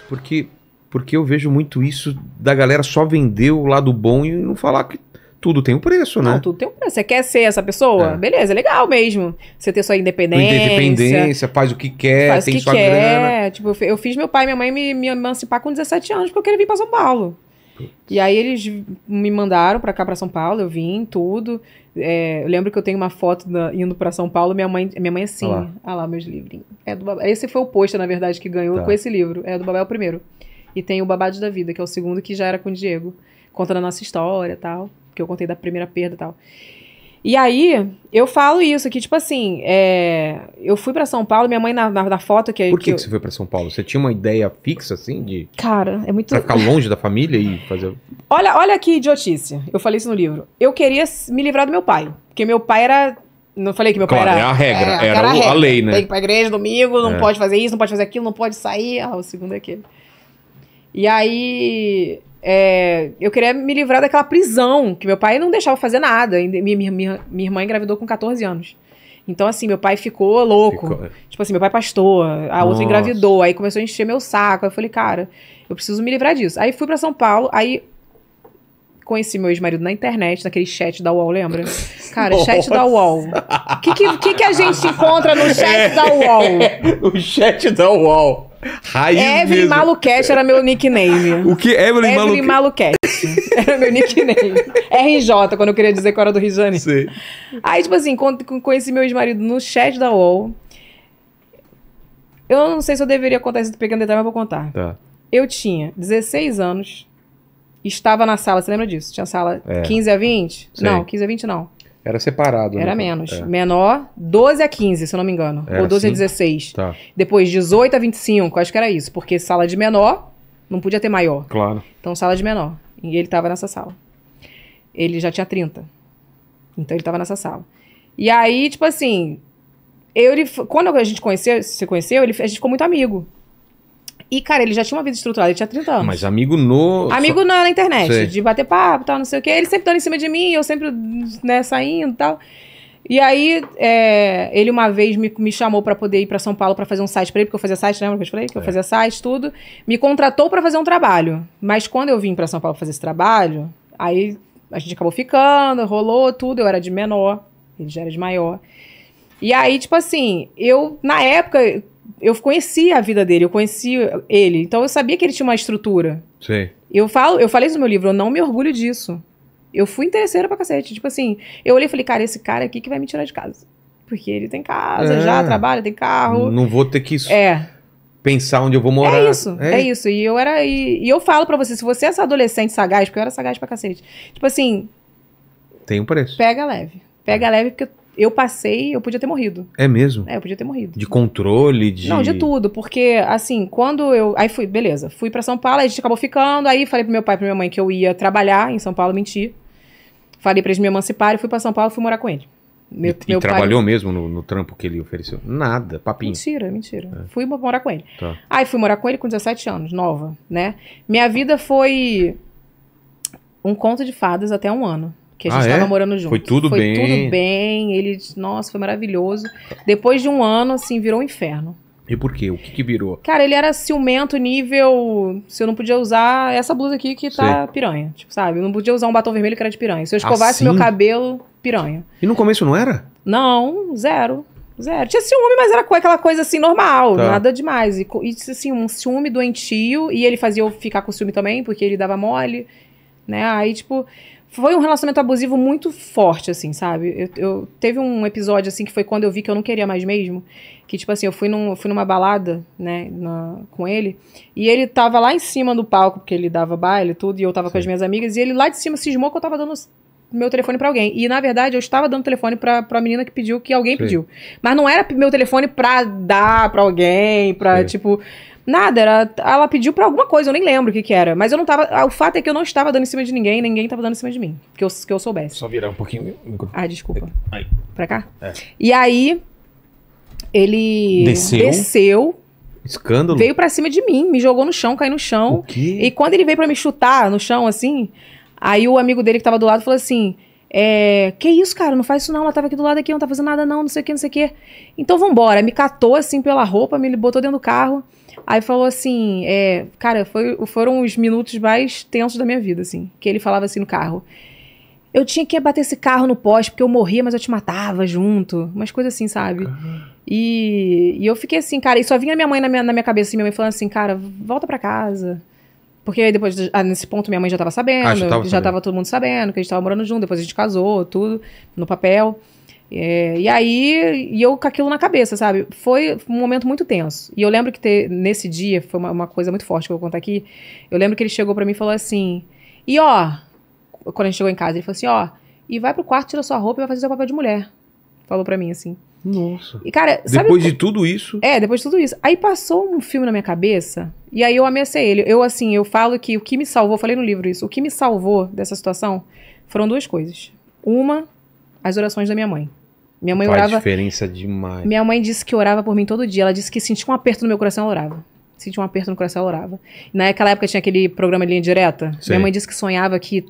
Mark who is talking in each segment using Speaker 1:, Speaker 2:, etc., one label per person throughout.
Speaker 1: preço? Porque eu vejo muito isso da galera só vender o lado bom e não falar que tudo tem um preço, né?
Speaker 2: Não, tudo tem um preço. Você quer ser essa pessoa?
Speaker 1: É.
Speaker 2: Beleza, é legal mesmo. Você ter sua independência.
Speaker 1: Faz o que quer,
Speaker 2: Faz o
Speaker 1: tem
Speaker 2: que
Speaker 1: sua
Speaker 2: quer.
Speaker 1: grana.
Speaker 2: Tipo, eu fiz meu pai e minha mãe me emancipar com 17 anos porque eu queria vir pra São Paulo. E aí eles me mandaram pra cá, pra São Paulo, eu vim, tudo. Eu lembro que eu tenho uma foto indo pra São Paulo, minha mãe assim, olha lá meus livrinhos. Esse foi o pôster, na verdade, que ganhou com esse livro. É do Babel I. E tem o Babados da Vida, que é o segundo, que já era com o Diego. Contando a nossa história e tal, que eu contei da primeira perda e tal. E aí, eu falo isso, que tipo assim, eu fui pra São Paulo, minha mãe na foto que...
Speaker 1: Por que você foi pra São Paulo? Você tinha uma ideia fixa, assim, de...
Speaker 2: Cara, é muito...
Speaker 1: Pra ficar longe da família e fazer...
Speaker 2: Olha que idiotice, eu falei isso no livro. Eu queria me livrar do meu pai, porque meu pai era... Não falei que meu pai era...
Speaker 1: é a regra, era
Speaker 2: a regra.
Speaker 1: a lei, né?
Speaker 2: Tem que ir pra igreja domingo, não pode fazer isso, não pode fazer aquilo, não pode sair. O segundo é aquele. E aí... eu queria me livrar daquela prisão, que meu pai não deixava fazer nada. Minha irmã engravidou com 14 anos. Então, assim, meu pai ficou louco. Tipo assim, meu pai pastor, a outra engravidou, aí começou a encher meu saco. Aí eu falei, cara, eu preciso me livrar disso. Aí fui pra São Paulo, aí conheci meu ex-marido na internet, naquele chat da UOL, lembra? Cara, chat da UOL. O que a gente encontra no chat da UOL?
Speaker 1: O chat da UOL. Raiz
Speaker 2: Evelyn
Speaker 1: mesmo.
Speaker 2: Maluquete era meu nickname.
Speaker 1: O que? Evelyn
Speaker 2: Maluquete. Era meu nickname. RJ, quando eu queria dizer que eu era do Rio de Janeiro.
Speaker 1: Sei.
Speaker 2: Aí, tipo assim, conheci meu ex-marido no chat da UOL. Eu não sei se eu deveria contar esse pequeno detalhe, mas vou contar.
Speaker 1: Tá.
Speaker 2: Eu tinha 16 anos, estava na sala, você lembra disso? Tinha sala 15 a 20?
Speaker 1: Sei.
Speaker 2: Não, 15 a 20 não.
Speaker 1: Era separado,
Speaker 2: Era
Speaker 1: né?
Speaker 2: menos. Menor, 12 a 15, se eu não me engano.
Speaker 1: Era
Speaker 2: Ou 12 a
Speaker 1: assim?
Speaker 2: 16.
Speaker 1: Tá.
Speaker 2: Depois, 18 a 25, acho que era isso. Porque sala de menor, não podia ter maior.
Speaker 1: Claro.
Speaker 2: Então, sala de menor. E ele tava nessa sala. Ele já tinha 30. Então, ele tava nessa sala. E aí, tipo assim... quando a gente se conheceu, a gente ficou muito amigo. E, cara, ele já tinha uma vida estruturada, ele tinha 30 anos.
Speaker 1: Mas amigo no...
Speaker 2: Amigo na internet,
Speaker 1: Sei.
Speaker 2: de bater papo e tal, não sei o quê. Ele sempre dando em cima de mim, eu sempre, né, saindo e tal. E aí, ele uma vez me chamou pra poder ir pra São Paulo pra fazer um site pra ele, porque eu fazia site, lembra que eu te falei? Que eu fazia site, tudo. Me contratou pra fazer um trabalho. Mas quando eu vim pra São Paulo fazer esse trabalho, aí a gente acabou ficando, rolou tudo, eu era de menor, ele já era de maior. E aí, tipo assim, na época... Eu conhecia a vida dele, eu conhecia ele. Então eu sabia que ele tinha uma estrutura.
Speaker 1: Sei.
Speaker 2: Eu falei isso no meu livro, eu não me orgulho disso. Eu fui interesseira pra cacete. Tipo assim, eu olhei e falei, cara, esse cara aqui que vai me tirar de casa. Porque ele tem casa, já trabalha, tem carro.
Speaker 1: Não vou ter que pensar onde eu vou morar.
Speaker 2: É isso. E eu falo pra você, se você é essa adolescente sagaz, porque eu era sagaz pra cacete. Tipo assim...
Speaker 1: Tem um preço.
Speaker 2: Pega leve. Pega leve, porque eu passei, eu podia ter morrido.
Speaker 1: É mesmo?
Speaker 2: Eu podia ter morrido.
Speaker 1: De controle, de...
Speaker 2: Não, de tudo, porque, assim, quando eu... Aí fui pra São Paulo, aí a gente acabou ficando, aí falei pro meu pai e pra minha mãe que eu ia trabalhar em São Paulo, menti. Falei pra eles me emanciparem, fui pra São Paulo, fui morar com ele. Meu
Speaker 1: trabalhou mesmo no trampo que ele ofereceu? Nada, papinho.
Speaker 2: Mentira. Fui morar com ele.
Speaker 1: Tá.
Speaker 2: Aí fui morar com ele com 17 anos, nova, né? Minha vida foi um conto de fadas até um ano. Que a gente tava morando junto.
Speaker 1: Foi tudo bem.
Speaker 2: Foi tudo bem. Ele, nossa, foi maravilhoso. Depois de um ano, assim, virou um inferno.
Speaker 1: E por quê? O que virou?
Speaker 2: Cara, ele era ciumento nível... Se eu não podia usar essa blusa aqui que tá piranha. Tipo, sabe? Eu não podia usar um batom vermelho que era de piranha. Se eu escovasse meu cabelo, piranha.
Speaker 1: E no começo não era?
Speaker 2: Não, zero. Tinha ciúme, mas era aquela coisa assim, normal. Nada demais. E assim, um ciúme doentio. E ele fazia eu ficar com ciúme também, porque ele dava mole. Né? Aí, tipo... Foi um relacionamento abusivo muito forte, assim, sabe? Teve um episódio, assim, que foi quando eu vi que eu não queria mais mesmo. Que, tipo assim, eu fui numa balada, né, com ele. E ele tava lá em cima do palco, porque ele dava baile e tudo. E eu tava com as minhas amigas. E ele lá de cima cismou que eu tava dando meu telefone pra alguém. E, na verdade, eu estava dando telefone pra menina que pediu, que alguém pediu. Mas não era meu telefone pra dar pra alguém, pra, tipo... Nada, ela pediu pra alguma coisa, eu nem lembro o que era. Mas eu não tava... O fato é que eu não estava dando em cima de ninguém, ninguém tava dando em cima de mim. Que eu soubesse.
Speaker 1: Só virar um pouquinho...
Speaker 2: Desculpa.
Speaker 1: Aí.
Speaker 2: Pra cá? E aí, ele desceu.
Speaker 1: Escândalo.
Speaker 2: Veio pra cima de mim, me jogou no chão, caí no chão.
Speaker 1: O quê?
Speaker 2: E quando ele veio pra me chutar no chão, assim, aí o amigo dele que tava do lado falou assim... que isso, cara, não faz isso não, ela tava aqui do lado aqui, não tá fazendo nada não sei o que. Então vambora, me catou assim pela roupa, me botou dentro do carro. Aí falou assim, cara, foram os minutos mais tensos da minha vida, assim. Que ele falava assim no carro. Eu tinha que bater esse carro no poste, porque eu morria, mas eu te matava junto. Umas coisas assim, sabe? E eu fiquei assim, cara, e só vinha minha mãe na minha cabeça, assim, minha mãe falando assim, cara, volta pra casa. Porque aí depois, nesse ponto, minha mãe já tava sabendo, já tava todo mundo sabendo, que a gente tava morando junto, depois a gente casou, tudo, no papel. E aí, eu com aquilo na cabeça, sabe? Foi um momento muito tenso. E eu lembro que nesse dia, foi uma coisa muito forte que eu vou contar aqui, eu lembro que ele chegou pra mim e falou assim, quando a gente chegou em casa, ele falou assim, e vai pro quarto, tira sua roupa e vai fazer seu papel de mulher. Falou pra mim, assim.
Speaker 1: Nossa.
Speaker 2: E, cara,
Speaker 1: depois de tudo isso?
Speaker 2: Depois de tudo isso. Aí passou um filme na minha cabeça, e aí eu ameacei ele. Eu falo que o que me salvou, eu falei no livro isso, o que me salvou dessa situação foram duas coisas. Uma, as orações da minha mãe. Minha mãe orava...
Speaker 1: Faz diferença demais.
Speaker 2: Minha mãe disse que orava por mim todo dia. Ela disse que sentia um aperto no meu coração, ela orava. Sentia um aperto no coração, ela orava. Naquela época tinha aquele programa de linha direta. Sim. Minha mãe disse que sonhava que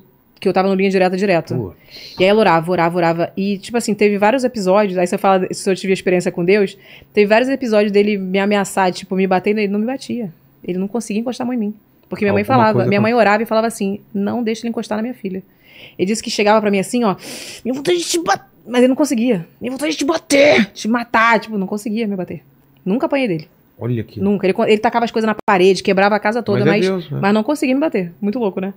Speaker 2: eu tava no linha direta direto. E aí ela orava. E, tipo assim, teve vários episódios, aí você fala se eu tive experiência com Deus, teve vários episódios dele me ameaçar, tipo, me bater, ele não me batia. Ele não conseguia encostar a mão em mim. Porque minha mãe falava, minha mãe orava e falava assim, não deixa ele encostar na minha filha. Ele disse que chegava pra mim assim, minha vontade de te bater, mas ele não conseguia. Minha vontade de te bater, te matar, tipo, não conseguia me bater. Nunca apanhei dele.
Speaker 1: Olha aqui.
Speaker 2: Nunca. Ele tacava as coisas na parede, quebrava a casa toda, mas não conseguia me bater. Muito louco, né?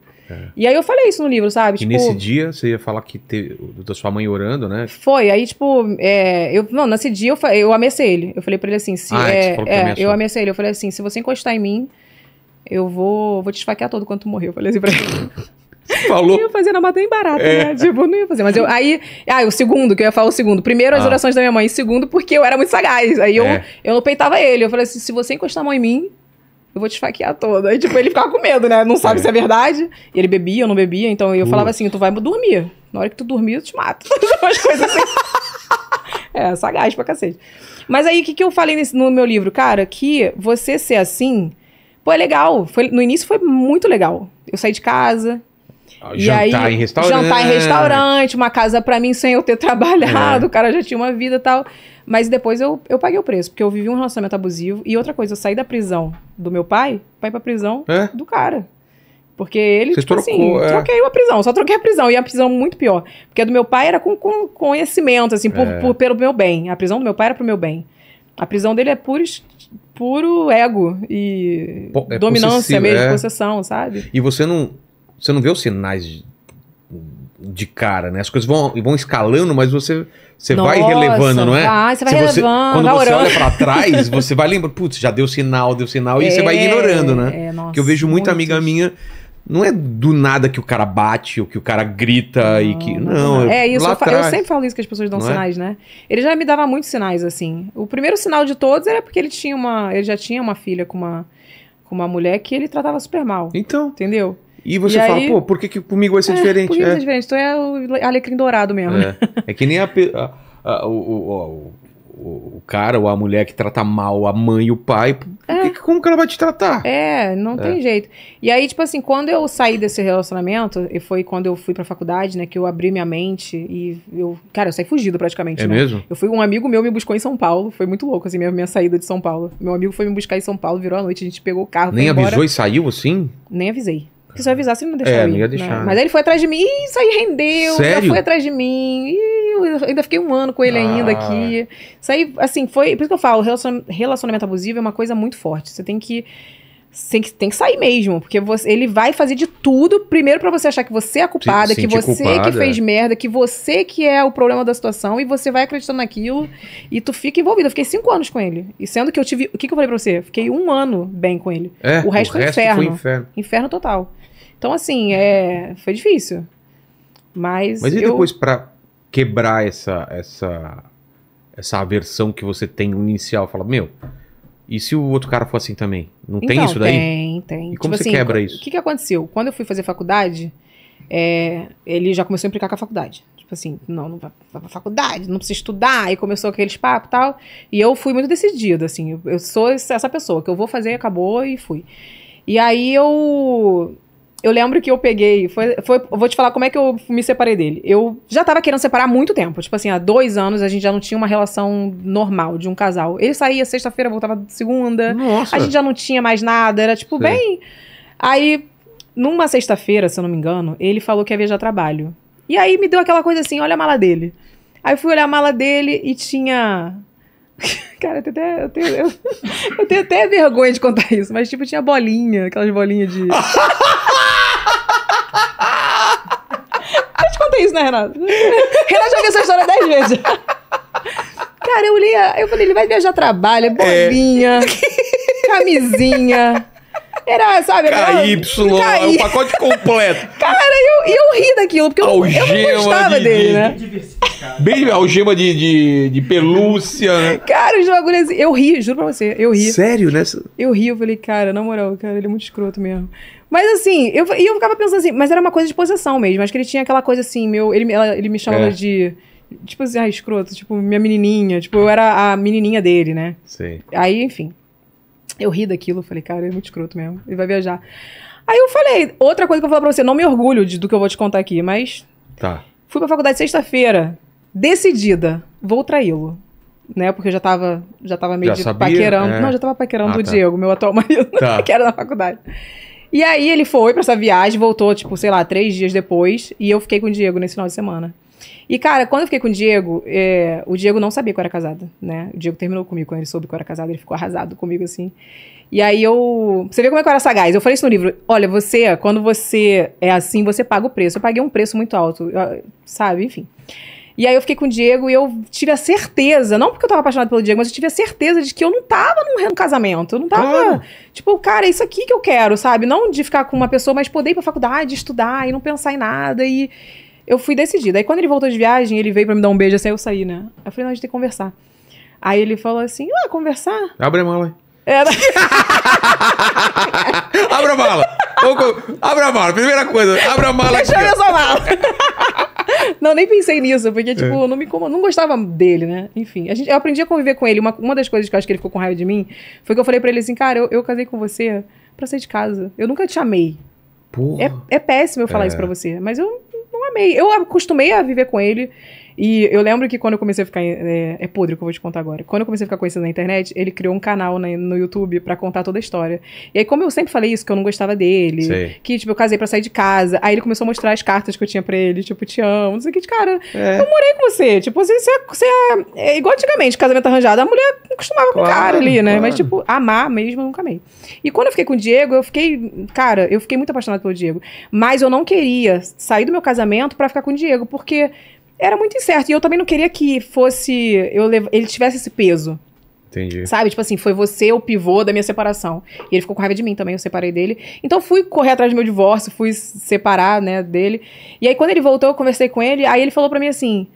Speaker 2: E aí eu falei isso no livro, sabe?
Speaker 1: E nesse dia, você ia falar que da sua mãe orando, né?
Speaker 2: Foi, aí tipo, nesse dia eu ameacei ele. Eu falei pra ele assim, eu ameacei ele. Eu falei assim, se você encostar em mim, eu vou te esfaquear todo quando tu morrer. Eu falei assim pra ele.
Speaker 1: Falou.
Speaker 2: Eu ia fazer na mata em barata, né? Tipo, não ia fazer. Mas o segundo, que eu ia falar o segundo. Primeiro, as orações da minha mãe. Segundo, porque eu era muito sagaz. Aí eu não peitava ele. Eu falei assim, se você encostar a mão em mim, eu vou te esfaquear toda. Aí, tipo, ele ficava com medo, né? Não sabe se é verdade. E ele bebia, eu não bebia. Então eu falava assim, tu vai dormir. Na hora que tu dormir, eu te mato. Umas coisas assim. Sagaz pra cacete. Mas aí, o que eu falei no meu livro? Cara, que você ser assim, pô, é legal. No início foi muito legal. Eu saí de casa...
Speaker 1: Jantar em
Speaker 2: restaurante, uma casa pra mim sem eu ter trabalhado, o cara já tinha uma vida e tal. Mas depois eu paguei o preço, porque eu vivi um relacionamento abusivo. E outra coisa, eu saí da prisão do meu pai pra ir pra prisão do cara. Porque ele,
Speaker 1: você
Speaker 2: tipo
Speaker 1: trocou,
Speaker 2: assim, troquei a prisão, só troquei a prisão. E a prisão muito pior. Porque a do meu pai era com conhecimento, assim, pelo meu bem. A prisão do meu pai era pro meu bem. A prisão dele é puro ego e dominância mesmo, possessão, sabe?
Speaker 1: E você não vê os sinais de cara, né? As coisas vão escalando, mas você vai relevando, não é?
Speaker 2: Você vai relevando.
Speaker 1: Quando você olha pra trás, você vai lembrando, putz, já deu sinal, e você vai ignorando, né?
Speaker 2: Nossa,
Speaker 1: que eu vejo muita amiga minha, não é do nada que o cara bate ou que o cara grita e que... Não,
Speaker 2: isso eu sempre falo isso, que as pessoas dão sinais, né? Ele já me dava muitos sinais, assim. O primeiro sinal de todos era porque ele já tinha uma filha com uma mulher que ele tratava super mal.
Speaker 1: Então.
Speaker 2: Entendeu?
Speaker 1: E você fala, pô, por que comigo vai ser diferente?
Speaker 2: Por que vai ser diferente? Tu é o alecrim dourado mesmo.
Speaker 1: É que nem o cara ou a mulher que trata mal a mãe e o pai. Como que ela vai te tratar?
Speaker 2: Não tem jeito. E aí, tipo assim, quando eu saí desse relacionamento, e foi quando eu fui pra faculdade, né, que eu abri minha mente e eu saí fugido praticamente, né?
Speaker 1: Mesmo?
Speaker 2: Um amigo meu me buscou em São Paulo, foi muito louco, assim, minha saída de São Paulo. Meu amigo foi me buscar em São Paulo, virou a noite, a gente pegou o carro,
Speaker 1: nem avisou e saiu assim?
Speaker 2: Nem avisei. Porque se eu avisasse, ele não deixava
Speaker 1: não ia deixar.
Speaker 2: Né? Mas aí ele foi atrás de mim, e isso aí rendeu.
Speaker 1: Sério?
Speaker 2: Já foi atrás de mim. E eu ainda fiquei um ano com ele ainda aqui. Isso aí, assim, foi... Por isso que eu falo, relacionamento abusivo é uma coisa muito forte. Você tem que sair mesmo. Porque ele vai fazer de tudo, primeiro pra você achar que você é a culpada, que você que fez merda, que você que é o problema da situação, e você vai acreditando naquilo, e tu fica envolvido. Eu fiquei 5 anos com ele. E sendo que eu tive... O que eu falei pra você? Fiquei 1 ano bem com ele. O resto foi inferno. Inferno total. Então, assim, foi difícil. Mas
Speaker 1: e depois, pra quebrar essa aversão que você tem inicial, fala, e se o outro cara for assim também? Não tem isso daí?
Speaker 2: Tem.
Speaker 1: E como você quebra isso?
Speaker 2: O que aconteceu? Quando eu fui fazer faculdade, ele já começou a implicar com a faculdade. Tipo assim, não vai pra faculdade, não precisa estudar. E começou aqueles papos e tal. E eu fui muito decidida, assim. Eu sou essa pessoa, que eu vou fazer, acabou e fui. E aí eu lembro que eu peguei... eu vou te falar como é que eu me separei dele. Eu já tava querendo separar há muito tempo. Tipo assim, há 2 anos a gente já não tinha uma relação normal de um casal. Ele saía sexta-feira, voltava segunda.
Speaker 1: Nossa.
Speaker 2: A gente já não tinha mais nada. Era tipo, bem... Aí, numa sexta-feira, se eu não me engano, ele falou que ia viajar a trabalho. E aí me deu aquela coisa assim, olha a mala dele. Aí eu fui olhar a mala dele e tinha... Cara, eu tenho até vergonha de contar isso, mas tipo, tinha bolinha, aquelas bolinhas de... Eu te contei isso, né, Renato? Renato já ouviu essa história 10 vezes. Cara, eu olhei, eu falei, ele vai viajar a trabalho, bolinha, camisinha... Era, sabe?
Speaker 1: KY, é o pacote completo.
Speaker 2: Cara, eu ri daquilo, porque eu não gostava dele, né?
Speaker 1: Bem algema de pelúcia, né?
Speaker 2: Cara, os bagulhos assim, eu ri, juro pra você, eu ri.
Speaker 1: Sério, né?
Speaker 2: Eu ri, eu falei, cara, na moral, cara, ele é muito escroto mesmo. Mas assim, eu ficava pensando assim, mas era uma coisa de possessão mesmo, acho que ele tinha aquela coisa assim, ele me chamava de... Tipo assim, escroto, tipo, minha menininha, tipo, eu era a menininha dele, né?
Speaker 1: Sim.
Speaker 2: Aí, enfim... Eu ri daquilo, falei, cara, é muito escroto mesmo, ele vai viajar. Aí eu falei, outra coisa que eu vou falar pra você, não me orgulho do que eu vou te contar aqui, mas...
Speaker 1: Tá.
Speaker 2: Fui pra faculdade sexta-feira, decidida, vou traí-lo, né, porque eu já tava meio paquerando. É. Não, já tava paquerando o Diego, meu atual marido, que era na faculdade. E aí ele foi pra essa viagem, voltou, tipo, sei lá, 3 dias depois, e eu fiquei com o Diego nesse final de semana. E, cara, quando eu fiquei com o Diego não sabia que eu era casada, né? O Diego terminou comigo, quando ele soube que eu era casada, ele ficou arrasado comigo, assim. E aí você vê como é que eu era sagaz. Eu falei isso no livro, olha, quando você é assim, você paga o preço. Eu paguei um preço muito alto, sabe? Enfim. E aí eu fiquei com o Diego e eu tive a certeza, não porque eu tava apaixonada pelo Diego, mas eu tive a certeza de que eu não tava num casamento. Eu não tava, tipo, cara, é isso aqui que eu quero, sabe? Não de ficar com uma pessoa, mas poder ir pra faculdade, estudar e não pensar em nada. E eu fui decidida. Aí quando ele voltou de viagem, ele veio pra me dar um beijo, assim, eu saí, né? Eu falei, não, a gente tem que conversar. Aí ele falou assim, conversar?
Speaker 1: Abre a mala. Abra a mala. Abra a mala, primeira coisa, abra a mala.
Speaker 2: Deixa eu ver essa mala. Não, nem pensei nisso, porque, tipo, eu não gostava dele, né? Enfim, eu aprendi a conviver com ele. Uma das coisas que eu acho que ele ficou com raiva de mim foi que eu falei pra ele assim, cara, eu casei com você pra sair de casa. Eu nunca te amei.
Speaker 1: Porra.
Speaker 2: É péssimo eu falar isso pra você, mas eu não amei. Eu acostumei a viver com ele. E eu lembro que quando eu comecei a ficar... É podre o que eu vou te contar agora. Quando eu comecei a ficar conhecido na internet, ele criou um canal no YouTube pra contar toda a história. E aí, como eu sempre falei isso, que eu não gostava dele, que, tipo, eu casei pra sair de casa, aí ele começou a mostrar as cartas que eu tinha pra ele, tipo, te amo, não sei o que, cara, eu morei com você. Tipo, você é igual antigamente, casamento arranjado, a mulher costumava com o cara ali, né? Claro. Mas, tipo, amar mesmo, eu nunca amei. E quando eu fiquei com o Diego, eu fiquei muito apaixonada pelo Diego. Mas eu não queria sair do meu casamento pra ficar com o Diego, porque... era muito incerto. E eu também não queria que ele tivesse esse peso.
Speaker 1: Entendi.
Speaker 2: Sabe? Tipo assim, foi você o pivô da minha separação. E ele ficou com raiva de mim também, eu separei dele. Então fui correr atrás do meu divórcio, fui separar, né, dele. E aí quando ele voltou, eu conversei com ele, aí ele falou pra mim assim,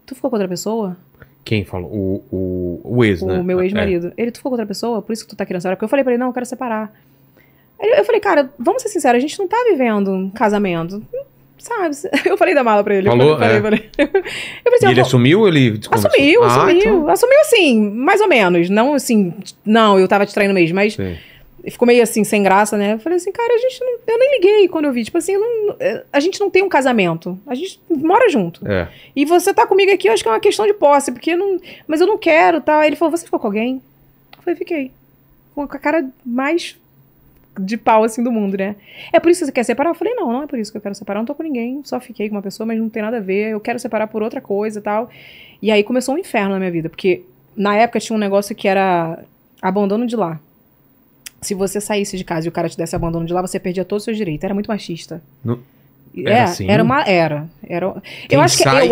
Speaker 2: tu ficou com outra pessoa?
Speaker 1: Quem falou? O ex, né?
Speaker 2: O meu ex-marido. Tu ficou com outra pessoa? Por isso que tu tá querendo separar? Porque eu falei pra ele, não, eu quero separar. Aí eu falei, cara, vamos ser sinceros, a gente não tá vivendo um casamento. Sabe? Eu falei da mala pra ele.
Speaker 1: Falou?
Speaker 2: Falei.
Speaker 1: Eu pensei, e ele assumiu ou ele desconversou?
Speaker 2: Assumiu. Então... Assumiu assim, mais ou menos. Não assim, não, eu tava te traindo mesmo, mas ficou meio assim, sem graça, né? Eu falei assim, cara, eu nem liguei quando eu vi. Tipo assim, a gente não tem um casamento. A gente mora junto. E você tá comigo aqui, eu acho que é uma questão de posse, porque mas eu não quero, tá? Aí ele falou, você ficou com alguém? Eu falei, fiquei. Com a cara mais... de pau, assim, do mundo, né? É por isso que você quer separar? Eu falei, não é por isso que eu quero separar. Eu não tô com ninguém, só fiquei com uma pessoa, mas não tem nada a ver. Eu quero separar por outra coisa e tal. E aí começou um inferno na minha vida, porque na época tinha um negócio que era abandono de lar. Se você saísse de casa e o cara te desse abandono de lar, você perdia todos os seus direitos. Era muito machista.
Speaker 1: Era assim?
Speaker 2: Era. Eu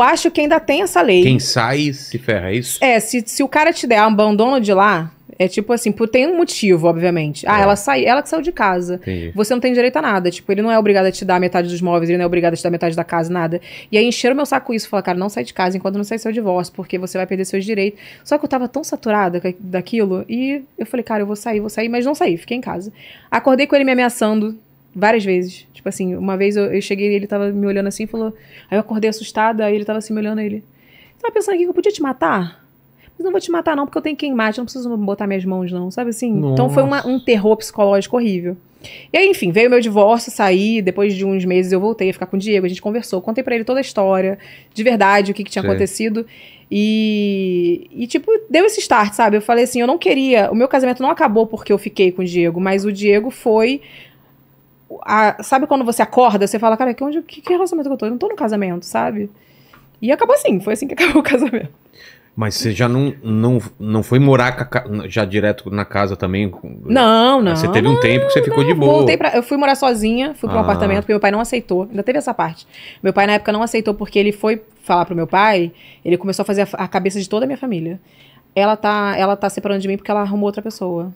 Speaker 2: acho que ainda tem essa lei.
Speaker 1: Quem sai se ferra, é isso?
Speaker 2: Se o cara te der abandono de lar, é tipo assim, tem um motivo, obviamente. Ela que saiu de casa.
Speaker 1: Entendi.
Speaker 2: Você não tem direito a nada. Tipo, ele não é obrigado a te dar metade dos móveis, ele não é obrigado a te dar metade da casa, nada. E aí encheram meu saco com isso. Falaram, cara, não sai de casa enquanto não sair seu divórcio, porque você vai perder seus direitos. Só que eu tava tão saturada daquilo, e eu falei, cara, eu vou sair, mas não saí, fiquei em casa. Acordei com ele me ameaçando várias vezes. Tipo assim, uma vez eu cheguei e ele tava me olhando assim e falou... Aí eu acordei assustada, aí ele tava assim me olhando, ele... Tava pensando aqui que eu podia te matar? Mas não vou te matar não, porque eu tenho quem mate, eu não preciso botar minhas mãos não, sabe assim?
Speaker 1: Nossa.
Speaker 2: Então foi um terror psicológico horrível. E aí, enfim, veio o meu divórcio, saí, depois de uns meses eu voltei a ficar com o Diego, a gente conversou, contei pra ele toda a história, de verdade, o que tinha acontecido. E, tipo, deu esse start, sabe? Eu falei assim, eu não queria... O meu casamento não acabou porque eu fiquei com o Diego, mas o Diego foi... sabe quando você acorda, você fala, cara, que relacionamento que eu tô? Eu não tô no casamento, sabe? E acabou assim, foi assim que acabou o casamento.
Speaker 1: Mas você já não foi morar já direto na casa também?
Speaker 2: Não.
Speaker 1: Você teve um tempo que você ficou de boa.
Speaker 2: Eu fui morar sozinha, fui pra um apartamento, porque meu pai não aceitou. Ainda teve essa parte. Meu pai, na época, não aceitou porque ele foi falar pro meu pai, ele começou a fazer a cabeça de toda a minha família. Ela tá separando de mim porque ela arrumou outra pessoa.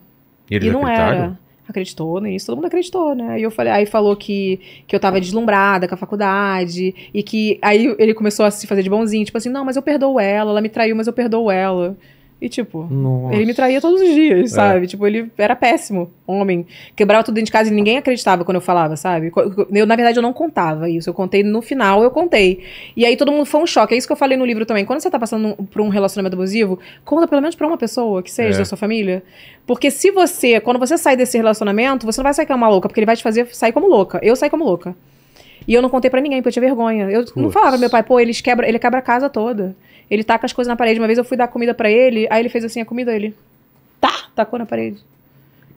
Speaker 1: E eles
Speaker 2: não era. Acreditou nisso, todo mundo acreditou, né? Aí eu falei, aí falou que eu tava deslumbrada com a faculdade, e que aí ele começou a se fazer de bonzinho, tipo assim, não, mas eu perdoo ela me traiu, mas eu perdoo ela. E tipo, ele me traía todos os dias, sabe? Tipo, ele era péssimo, homem. Quebrava tudo dentro de casa e ninguém acreditava quando eu falava, sabe? Na verdade, eu não contava isso. Eu contei no final, eu contei. E aí todo mundo foi um choque. É isso que eu falei no livro também. Quando você tá passando por um relacionamento abusivo, conta pelo menos pra uma pessoa, que seja da sua família. Porque quando você sai desse relacionamento, você não vai sair como uma louca, porque ele vai te fazer sair como louca. Eu saí como louca. E eu não contei pra ninguém, porque eu tinha vergonha. Eu não falava pro meu pai, pô, ele quebra a casa toda. Ele taca as coisas na parede. Uma vez eu fui dar comida pra ele, aí ele fez assim, a comida, ele... tacou na parede.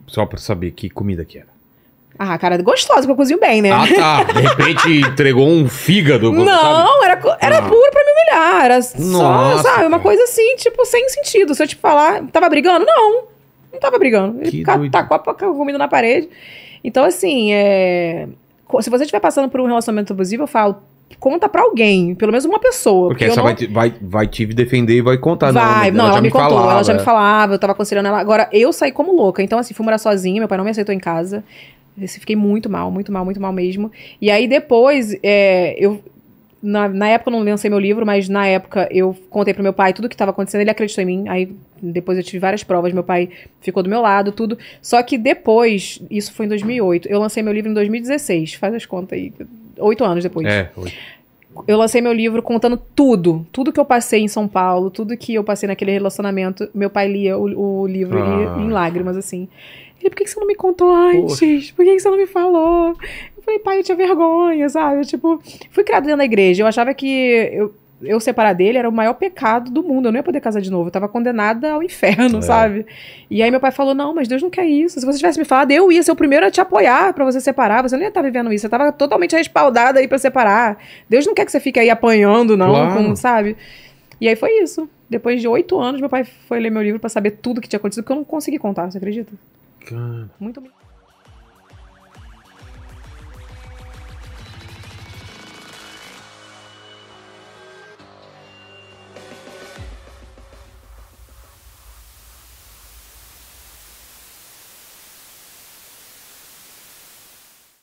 Speaker 1: Só pra saber que comida que era.
Speaker 2: Ah, cara, gostosa, porque eu cozinho bem, né?
Speaker 1: Ah, tá. De repente entregou um fígado.
Speaker 2: Não, sabe? era puro pra me humilhar. Era só, sabe, uma coisa assim, tipo, sem sentido. Se eu te falar, tava brigando? Não tava brigando. Ele tacou a comida na parede. Então, assim, se você estiver passando por um relacionamento abusivo, eu falo, conta pra alguém, pelo menos uma pessoa.
Speaker 1: Porque essa vai te defender e vai contar.
Speaker 2: Ela me contou, ela já me falava, eu tava aconselhando ela. Agora, eu saí como louca. Então, assim, fui morar sozinha, meu pai não me aceitou em casa. Fiquei muito mal mesmo. E aí, depois, na época eu não lancei meu livro, mas na época eu contei pro meu pai tudo o que estava acontecendo, ele acreditou em mim, aí depois eu tive várias provas, meu pai ficou do meu lado, tudo. Só que depois, isso foi em 2008, eu lancei meu livro em 2016, faz as contas aí, 8 anos depois.
Speaker 1: 8.
Speaker 2: Eu lancei meu livro contando tudo que eu passei em São Paulo, tudo que eu passei naquele relacionamento. Meu pai lia o livro em lágrimas, assim. Ele, por que você não me contou antes? Poxa. Por que você não me falou? Eu falei, pai, eu tinha vergonha, sabe? Eu, tipo, fui criada dentro da igreja. Eu achava que eu separar dele era o maior pecado do mundo. Eu não ia poder casar de novo. Eu tava condenada ao inferno, sabe? E aí meu pai falou, não, mas Deus não quer isso. Se você tivesse me falado, eu ia ser o primeiro a te apoiar pra você separar. Você não ia estar vivendo isso. Você tava totalmente respaldada aí pra separar. Deus não quer que você fique aí apanhando, não, sabe? E aí foi isso. Depois de 8 anos, meu pai foi ler meu livro pra saber tudo que tinha acontecido, porque eu não consegui contar, você acredita?
Speaker 1: Cara.
Speaker 2: Muito bem.